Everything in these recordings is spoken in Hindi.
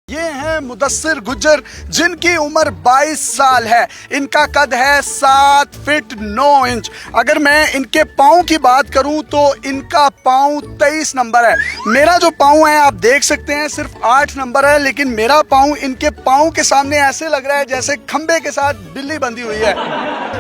ये हैं मुदस्सिर गुज्जर, जिनकी उम्र 22 साल है। इनका कद है 7 फीट 9 इंच। अगर मैं इनके पाँव की बात करूं तो इनका पाँव 23 नंबर है। मेरा जो पाँव है आप देख सकते हैं सिर्फ 8 नंबर है, लेकिन मेरा पाँव इनके पाँव के सामने ऐसे लग रहा है जैसे खंबे के साथ बिल्ली बंधी हुई है।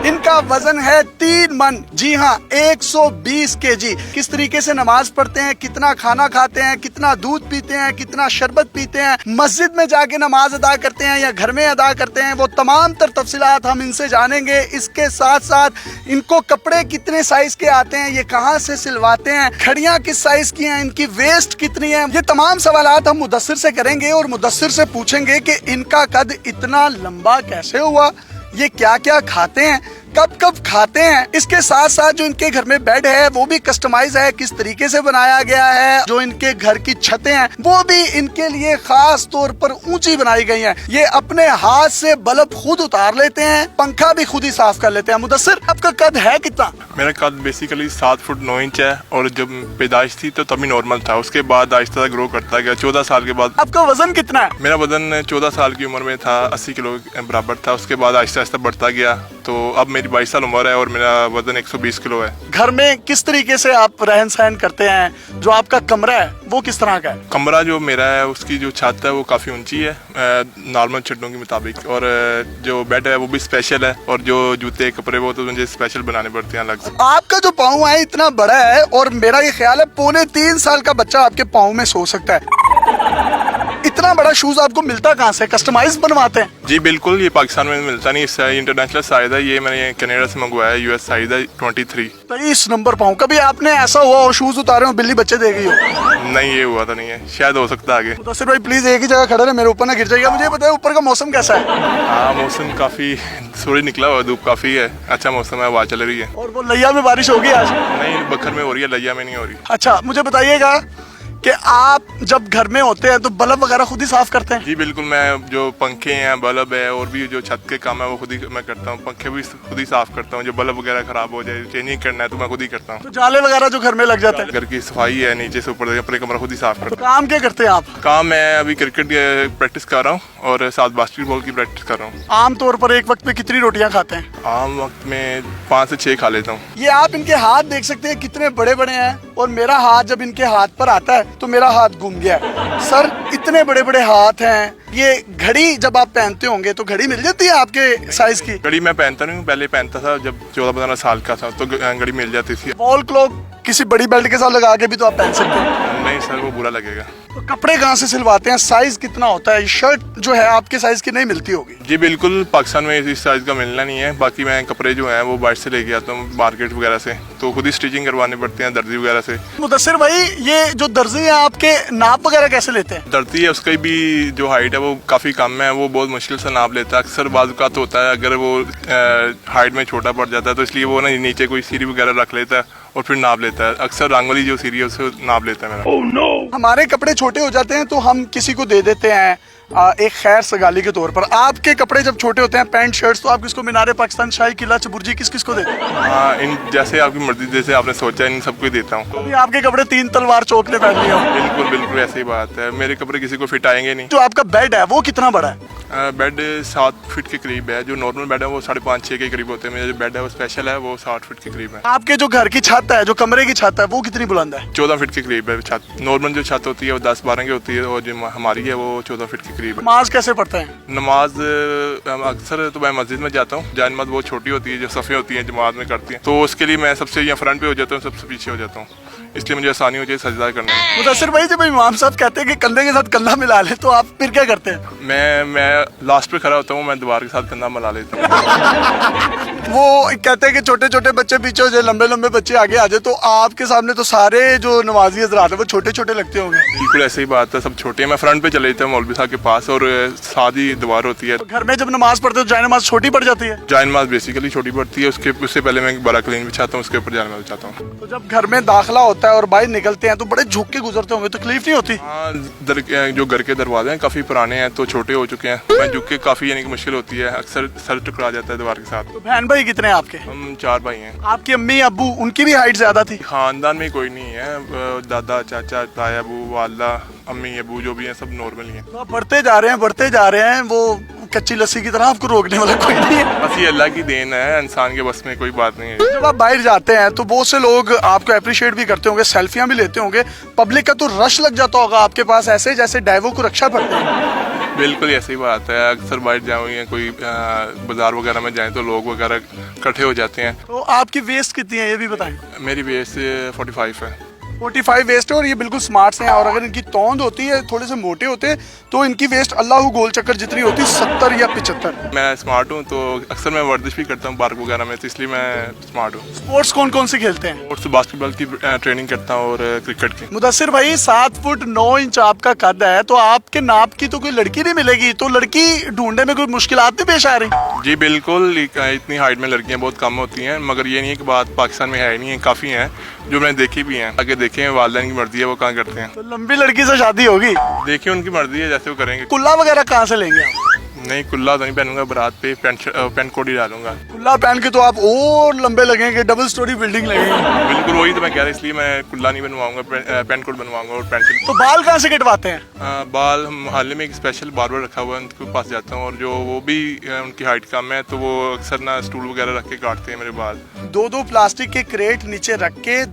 इनका वजन है 3 मन, जी हाँ 120 केजी। किस तरीके से नमाज पढ़ते हैं, कितना खाना खाते हैं, कितना दूध पीते हैं, कितना शरबत पीते हैं, मस्जिद में जाके नमाज अदा करते हैं या घर में अदा करते हैं, वो तमाम तर तफसीलात हम इनसे जानेंगे। इसके साथ साथ इनको कपड़े कितने साइज के आते हैं, ये कहाँ से सिलवाते हैं, घड़ियाँ किस साइज की हैं, इनकी वेस्ट कितनी है, ये तमाम सवालात हम मुदस्सिर से करेंगे और मुदस्सिर से पूछेंगे कि इनका कद इतना लंबा कैसे हुआ, ये क्या क्या खाते हैं, कब कब खाते हैं। इसके साथ साथ जो इनके घर में बेड है वो भी कस्टमाइज है, किस तरीके से बनाया गया है। जो इनके घर की छतें हैं वो भी इनके लिए खास तौर पर ऊंची बनाई गई हैं। ये अपने हाथ से बल्ब खुद उतार लेते हैं, पंखा भी खुद ही साफ कर लेते हैं। मुदस्सिर, आपका कद है कितना? मेरा कद बेसिकली 7 फुट 9 इंच है और जब पैदाइश थी तो तभी नॉर्मल था। उसके बाद आहिस्ता ग्रो करता गया। 14 साल के बाद। आपका वजन कितना है? मेरा वजन 14 साल की उम्र में था 80 किलो बराबर था। उसके बाद आहिस्ता आहिस्ता बढ़ता गया, तो अब मेरी 22 साल उम्र है और मेरा वजन 120 किलो है। घर में किस तरीके से आप रहन सहन करते हैं? जो आपका कमरा है वो किस तरह का है? कमरा जो मेरा है उसकी जो छत है वो काफ़ी ऊंची है नॉर्मल छतों के मुताबिक, और जो बेड है वो भी स्पेशल है, और जो जूते कपड़े वो तो मुझे स्पेशल बनाने पड़ते हैं अलग से। आपका जो पाँव है इतना बड़ा है और मेरा ये ख्याल है 2.25 साल का बच्चा आपके पाँव में सो सकता है। इतना बड़ा शूज आपको मिलता कहाँ से? कस्टमाइज बनवाते हैं? जी बिल्कुल, ये पाकिस्तान में मिलता नहीं, इससे इंटरनेशनल साइज है। ये मैंने कनाडा से मंगवाया है, यूएस साइज है 23। 23 नंबर पाऊँ। कभी आपने ऐसा हुआ और शूज उतारे हो बिल्ली बच्चे दे गई हो? नहीं, ये हुआ तो नहीं है, शायद हो सकता है आगे। तो सिर्फ भाई प्लीज एक ही जगह खड़े रहे, मेरे ऊपर ना गिर जाएगा। मुझे बताए ऊपर का मौसम कैसा है? हाँ, मौसम काफी सूरज निकला हुआ, धूप काफी है, अच्छा मौसम है, हवा चल रही है। और वो लैया में बारिश होगी आज? नहीं, बखर में हो रही है, लैया में नहीं हो रही। अच्छा, मुझे बताइएगा कि आप जब घर में होते हैं तो बल्ब वगैरह खुद ही साफ करते हैं? जी बिल्कुल, मैं जो पंखे हैं, बल्ब है और भी जो छत के काम है वो खुद ही मैं करता हूँ। पंखे भी खुद ही साफ करता हूँ। जो बल्ब वगैरह खराब हो जाए, चेंजिंग करना है तो मैं खुद ही करता हूँ। तो जाले वगैरह जो घर में लग जाते हैं? घर की सफाई है, नीचे से ऊपर अपने कमरा खुद ही साफ करता हूँ। तो काम क्या करते हैं आप? काम मैं अभी क्रिकेट प्रैक्टिस कर रहा हूँ और साथ बास्केटबॉल की प्रैक्टिस कर रहा हूँ। आमतौर पर एक वक्त में कितनी रोटियाँ खाते हैं? आम वक्त में 5 से 6 खा लेता हूँ। ये आप इनके हाथ देख सकते हैं कितने बड़े बड़े हैं, और मेरा हाथ जब इनके हाथ पर आता है तो मेरा हाथ घूम गया। सर, इतने बड़े बड़े हाथ हैं। ये घड़ी जब आप पहनते होंगे तो घड़ी मिल जाती है आपके साइज की? घड़ी मैं पहनता नहीं हूँ, पहले पहनता था जब 14-15 साल का था तो घड़ी मिल जाती थी। वॉल क्लॉक किसी बड़ी बेल्ट के साथ लगा के भी तो आप पहन सकते हैं। नहीं सर, वो बुरा लगेगा। तो कपड़े कहाँ से सिलवाते हैं? साइज कितना होता है? शर्ट जो है आपके साइज की नहीं मिलती होगी? जी बिल्कुल, पाकिस्तान में इस साइज का मिलना नहीं है। बाकी मैं कपड़े जो हैं वो बाहर से लेके आता हूँ मार्केट वगैरह से, तो खुद ही स्टिचिंग करवाने पड़ते हैं दर्जी वगैरह से। मुदस्सिर भाई, ये जो दर्जी है आपके नाप वगैरह कैसे लेते हैं? दर्जी है, उसकी भी जो हाइट है वो काफ़ी कम है, वो बहुत मुश्किल से नाप लेता है। अक्सर बाज़ होता है अगर वो हाइट में छोटा पड़ जाता है तो इसलिए वो ना नीचे कोई सीढ़ी वगैरह रख लेता है और फिर नाप लेता है। अक्सर रंगोली जो सीढ़ी है उससे नाप लेता है मेरा। Oh, no! हमारे कपड़े छोटे हो जाते हैं तो हम किसी को दे देते हैं एक खैर सगाली के तौर पर। आपके कपड़े जब छोटे होते हैं, पैंट शर्ट्स, तो आप किसको? मीनारे पाकिस्तान, शाही किला, चबुर्जी, किस किस को देते हैं? हाँ, इन जैसे आपकी मर्जी, जैसे आपने सोचा इन सबको ही देता हूँ। आपके कपड़े 3 तलवार चौक ने पहन लिया? बिल्कुल बिल्कुल ऐसी बात है, मेरे कपड़े किसी को फिट आएंगे नहीं। जो आपका बेड है वो कितना बड़ा है? बेड 7 फीट के करीब है। जो नॉर्मल बेड है वो 5.5-6 के करीब होते हैं। मेरा जो बेड है वो स्पेशल है, वो 60 फीट के करीब है। आपके जो घर की छत है, जो कमरे की छत है, वो कितनी बुलंद है? 14 फीट के करीब है छत। नॉर्मल जो छत होती है वो 10-12 की होती है, और जो हमारी है वो 14 फीट के करीब है। नमाज कैसे पढ़ते हैं? नमाज अक्सर तो मैं मस्जिद में जाता हूँ। जान नमाज बहुत छोटी होती है, जो सफ़े होती हैं जमात में करती हैं, तो उसके लिए मैं सबसे यहाँ फ्रंट पे हो जाता हूँ, सबसे पीछे हो जाता हूँ, इसलिए मुझे आसानी हो जाए सजदा करने में। मुदस्सिर भाई, जब इमाम साहब कहते हैं कि कंधे के साथ कंधा मिला ले तो आप फिर क्या करते हैं? मैं लास्ट पे खड़ा होता हूँ, मैं दीवार के साथ कंधा मिला लेता हूँ। वो कहते हैं कि छोटे छोटे बच्चे पीछे हो जाए, लंबे लंबे बच्चे आगे आ जाए, तो आपके सामने तो सारे जो नमाजी हज़रात है वो छोटे छोटे लगते होंगे। बिल्कुल ऐसे ही बात है, सब छोटे हैं। मैं फ्रंट पे चले जाता हूँ मौलवी साहब के पास, और साथ ही दीवार होती है। तो घर में जब नमाज पढ़ते हो जाए नमाज छोटी पड़ जाती है? जाए नमाज बेसिकली छोटी पड़ती है, उससे पहले मैं बड़ा क्लीन बिछाता हूँ, उसके ऊपर जाए नमाज बिछाता हूँ। तो जब घर में दाखिला होता है और बाहर निकलते हैं तो बड़े झुक के गुजरते होंगे, तकलीफ नहीं होती? हाँ, जो घर के दरवाजे हैं काफ़ी पुराने हैं, तो छोटे हो चुके हैं। मैं झुक के काफ़ी यानी कि मुश्किल होती है, अक्सर सर टकरा जाता है दीवार के साथ। तो बहन भाई कितने हैं आपके? हम 4 भाई हैं। आपकी अम्मी अब्बू उनकी भी हाइट ज्यादा थी? खानदान में कोई नहीं है, दादा चाचा ताया अबू वाला अम्मी अबू जो भी हैं सब नॉर्मल ही हैं। तो आप बढ़ते जा रहे हैं, वो कच्ची लस्सी की तरह आपको रोकने वाला कोई नहीं है? बस ये अल्लाह की देन है, इंसान के बस में कोई बात नहीं है। जब आप बाहर जाते हैं तो बहुत से लोग आपको अप्रिशिएट भी करते होंगे, सेल्फियां भी लेते होंगे, पब्लिक का तो रश लग जाता होगा आपके पास, ऐसे जैसे डाइवो को रक्षा करते हैं। बिल्कुल ऐसी बात है, अक्सर बाहर जाओ या कोई बाजार वगैरह में जाएं तो लोग वगैरह इकट्ठे हो जाते हैं। तो आपकी वेस्ट कितनी है ये भी बताएं? मेरी वेस्ट 45 है। 45 वेस्ट है और ये बिल्कुल स्मार्ट से हैं, और अगर इनकी तौंद होती है, थोड़े से मोटे होते हैं, तो इनकी वेस्ट अल्लाह गोल चक्कर जितनी होती है 70 या 75। मैं स्मार्ट हूँ तो अक्सर मैं वर्जिश भी करता हूँ पार्क वगैरह में, तो इसलिए मैं स्मार्ट हूँ। स्पोर्ट्स कौन कौन से खेलते हैं? और तो बास्केटबॉल की ट्रेनिंग करता हूँ और क्रिकेट की। मुदस्सिर भाई 7 फुट 9 इंच आपका कद है, तो आपके नाप की तो कोई लड़की नहीं मिलेगी, तो लड़की ढूंढने में कोई मुश्किलात नहीं पेश आ रही? जी बिल्कुल, इतनी हाइट में लड़कियां बहुत कम होती हैं, मगर ये नहीं है कि बात पाकिस्तान में है नहीं है, काफ़ी हैं जो मैंने देखी भी हैं। आगे देखे हैं, वालिदैन की मर्जी है वो कहाँ करते हैं। तो लंबी लड़की से शादी होगी? देखिए उनकी मर्जी है, जैसे वो करेंगे। कुल्ला वगैरह कहाँ से लेंगे आप? नहीं, कुल्ला तो नहीं पहनूंगा, बारात पे पैंट कोट ही डालूंगा। कुल्ला पहन के तो आप और लंबे लगेंगे, डबल स्टोरी बिल्डिंग लगेगी। बिल्कुल वही तो मैं कह रहा, इसलिए मैं कुल्ला नहीं बनवाऊंगा, पैंट कोट बनवाऊंगा और पैंट शर्ट। तो बाल कहाँ से कटवाते हैं? बाल हम मोहल्ले में एक स्पेशल बार्बर रखा हुआ है, उनके पास जाता हूँ, और जो वो भी उनकी हाइट कम है तो वो अक्सर ना स्टूल वगैरह रख के काटते हैं मेरे बाल। 2 प्लास्टिक के क्रेट नीचे रख के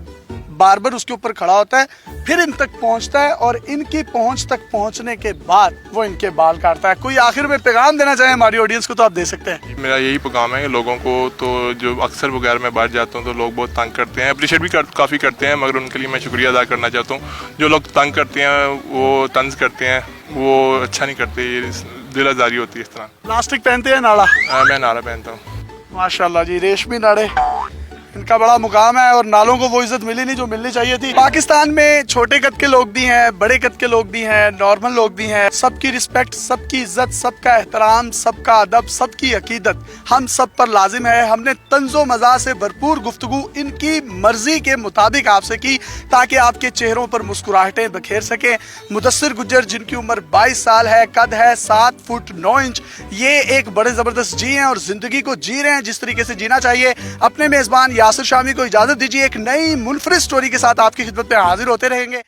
बार्बर उसके ऊपर खड़ा होता है, फिर इन तक पहुंचता है, और इनकी पहुंच तक पहुंचने के बाद वो इनके बाल काटता है। कोई आखिर में पैगाम देना चाहे हमारी ऑडियंस को तो आप दे सकते हैं। मेरा यही पैगाम है लोगों को, तो जो अक्सर वगैरह मैं बाहर जाता हूँ तो लोग बहुत तंग करते हैं, अप्रिशिएट भी काफ़ी करते हैं, मगर उनके लिए मैं शुक्रिया अदा करना चाहता हूँ। जो लोग तंग करते हैं, वो तंज करते हैं, वो अच्छा नहीं करते, ये दिल आज़ारी होती है इस तरह। प्लास्टिक पहनते हैं नाड़ा? मैं नारा पहनता हूँ। माशाल्लाह जी, रेशमी नाड़े, इनका बड़ा मुकाम है, और नालों को वो इज्जत मिली नहीं जो मिलनी चाहिए थी। पाकिस्तान में छोटे कद के लोग भी हैं, बड़े कद के लोग भी हैं, नॉर्मल लोग भी हैं, सबकी रिस्पेक्ट, सबकी इज्जत, सबका एहतराम, सबका अदब, सबकी अकीदत हम सब पर लाजिम है। हमने तंजो मज़ा से भरपूर गुफ्तगू इनकी मर्जी के मुताबिक आपसे की, ताकि आपके चेहरों पर मुस्कुराहटें बखेर सकें। मुदस्सिर गुज्जर, जिनकी उम्र 22 साल है, कद है 7 फुट 9 इंच, ये एक बड़े ज़बरदस्त जी हैं और ज़िंदगी को जी रहे हैं जिस तरीके से जीना चाहिए। अपने मेज़बान यासिर शामी को इजाज़त दीजिए, एक नई मुनफरिद स्टोरी के साथ आपकी खिदमत में हाजिर होते रहेंगे।